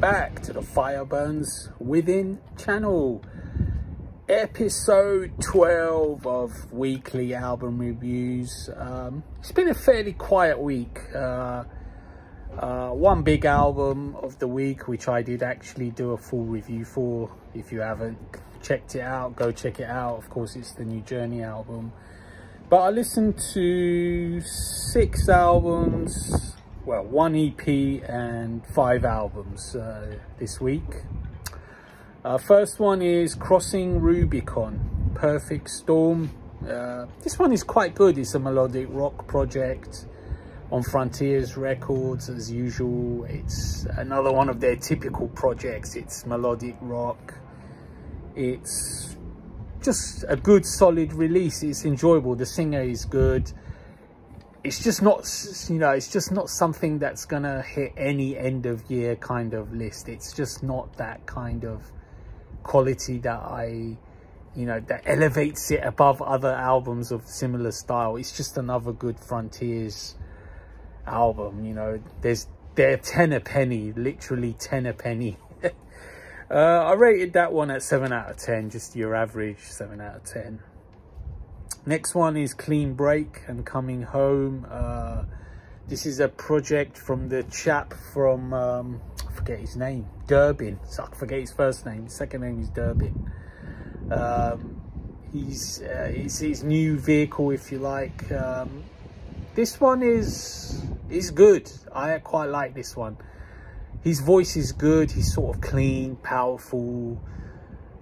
back to the Fire Burns Within channel, episode 12 of weekly album reviews. It's been a fairly quiet week. One big album of the week, which I did actually do a full review for. If you haven't checked it out, go check it out. Of course, it's the new Journey album. But I listened to 6 albums, well, 1 EP and 5 albums this week. First one is Crossing Rubicon, Perfect Storm. This one is quite good. It's a melodic rock project on Frontiers Records as usual. It's another one of their typical projects. It's melodic rock. It's just a good solid release. It's enjoyable. The singer is good. It's just not, you know, it's just not something that's gonna hit any end of year kind of list. It's just not that kind of quality that that elevates it above other albums of similar style. It's just another good Frontiers album. You know, they're 10 a penny, literally 10 a penny. I rated that one at 7 out of 10, just your average 7 out of 10. Next one is Clean Break and Coming Home. This is a project from the chap from I forget his name, Durbin. So I forget his first name. His second name is Durbin. It's his new vehicle, if you like. This one is good. I quite like this one. His voice is good. He's sort of clean, powerful.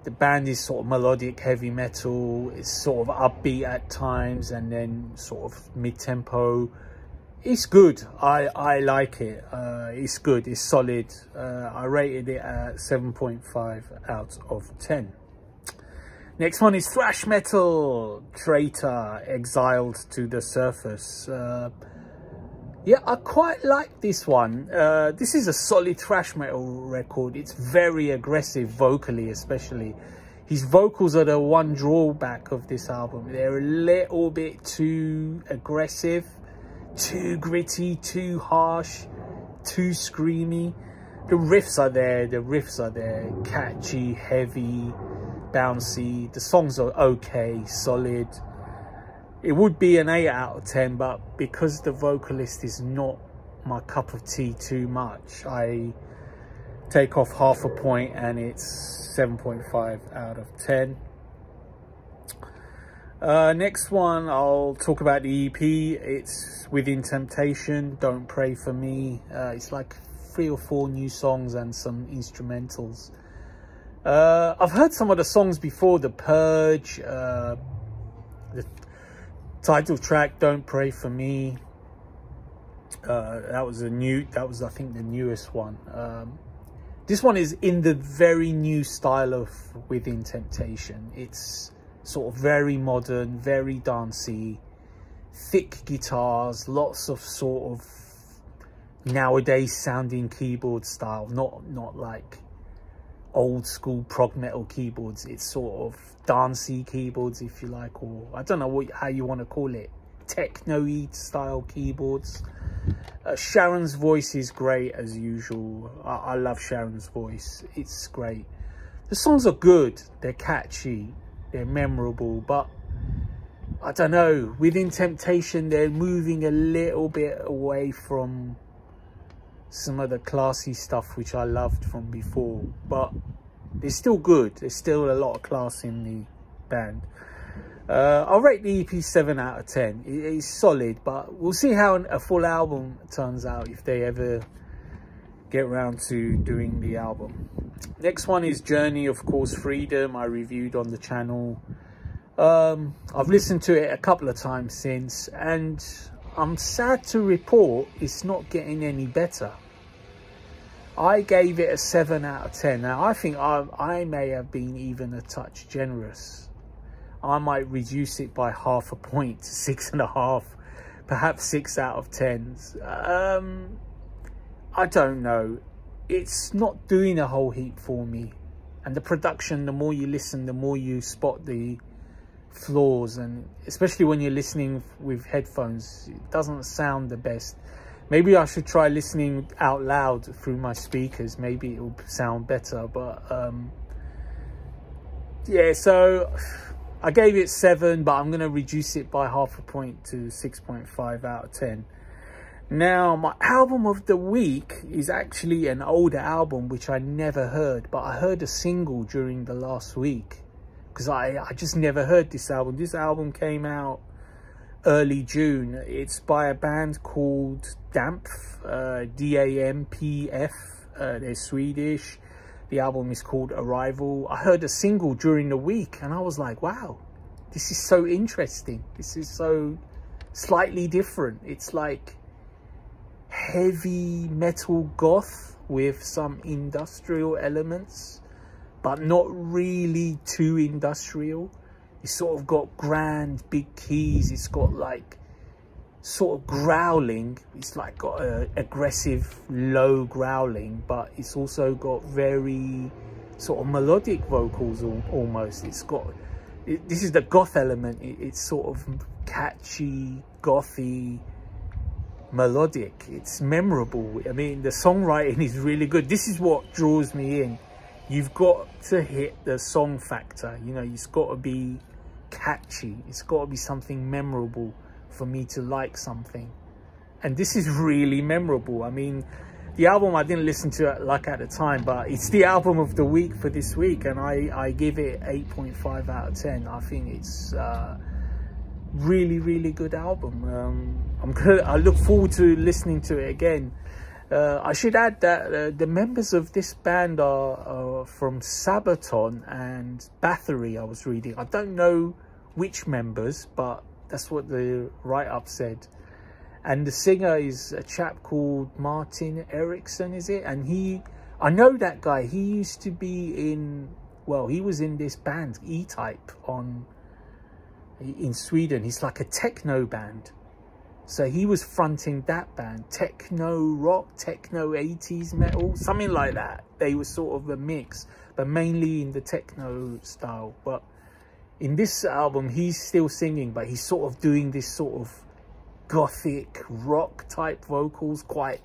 The band is sort of melodic heavy metal. It's sort of upbeat at times and then sort of mid-tempo. It's good. I like it. It's good. It's solid. I rated it at 7.5 out of 10. Next one is Thrash Metal, Traitor, Exiled to the Surface. Yeah, I quite like this one. This is a solid thrash metal record. It's very aggressive vocally, especially. His vocals are the one drawback of this album. They're a little bit too aggressive, too gritty, too harsh, too screamy. The riffs are there, catchy, heavy, bouncy. The songs are okay, solid. It would be an 8 out of 10, but because the vocalist is not my cup of tea too much, I take off half a point and it's 7.5 out of 10. Next one, I'll talk about the EP. It's Within Temptation, Don't Pray For Me. It's like 3 or 4 new songs and some instrumentals. I've heard some of the songs before, The Purge, the title track, Don't Pray For Me. That was I think the newest one. This one is in the very new style of Within Temptation. It's sort of very modern, very dancey, thick guitars, lots of sort of nowadays sounding keyboard style, not like old school prog metal keyboards. It's sort of dancey keyboards, if you like, or I don't know how you want to call it, techno-y style keyboards. Sharon's voice is great as usual. I love Sharon's voice. It's great. The songs are good, they're catchy, they're memorable, but I don't know, Within Temptation, they're moving a little bit away from some of the classy stuff which I loved from before, but they're still good. There's still a lot of class in the band. I'll rate the EP 7 out of 10. It's solid, but we'll see how a full album turns out if they ever get around to doing the album. Next one is Journey, of course, Freedom. I reviewed on the channel. I've listened to it a couple of times since, and I'm sad to report it's not getting any better. I gave it a 7 out of 10. Now, I think I may have been even a touch generous. I might reduce it by half a point to 6.5, perhaps 6 out of 10. I don't know. It's not doing a whole heap for me. And the production, the more you listen, the more you spot the flaws, and especially when you're listening with headphones, it doesn't sound the best. Maybe I should try listening out loud through my speakers. Maybe it will sound better. But yeah, so I gave it 7, but I'm going to reduce it by half a point to 6.5 out of 10. Now, my album of the week is actually an older album, which I never heard, but I heard a single during the last week because I just never heard this album. This album came out early June. It's by a band called Dampf, D-A-M-P-F. They're Swedish. The album is called Arrival. I heard a single during the week and I was like, wow, this is so interesting. This is so slightly different. It's like heavy metal goth with some industrial elements, but not really too industrial. It's sort of got grand big keys. It's got like sort of growling. It's like got a aggressive low growling, but it's also got very sort of melodic vocals almost. It's got this is the goth element. It's sort of catchy, gothy, melodic. It's memorable. I mean, the songwriting is really good. This is what draws me in. You've got to hit the song factor. You know, it's got to be catchy. It's got to be something memorable for me to like something. And this is really memorable. I mean, the album I didn't listen to it like at the time, but it's the album of the week for this week, and I give it 8.5 out of 10. I think it's really good album. I look forward to listening to it again. I should add that the members of this band are from Sabaton and Bathory. I was reading. I don't know which members, but that's what the write-up said. And the singer is a chap called Martin Eriksson, is it? And I know that guy. He used to be in, well, he was in this band E-Type in Sweden. He's like a techno band. So he was fronting that band, techno rock, techno 80s metal, something like that. They were sort of a mix, but mainly in the techno style. But in this album, he's still singing, but he's sort of doing this sort of gothic rock type vocals, quite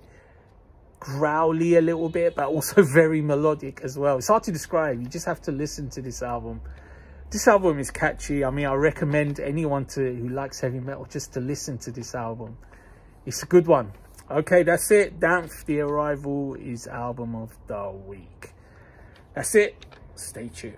growly a little bit, but also very melodic as well. It's hard to describe. You just have to listen to this album. This album is catchy. I mean, I recommend anyone who likes heavy metal just to listen to this album. It's a good one. Okay, that's it. Dampf, The Arrival is album of the week. That's it. Stay tuned.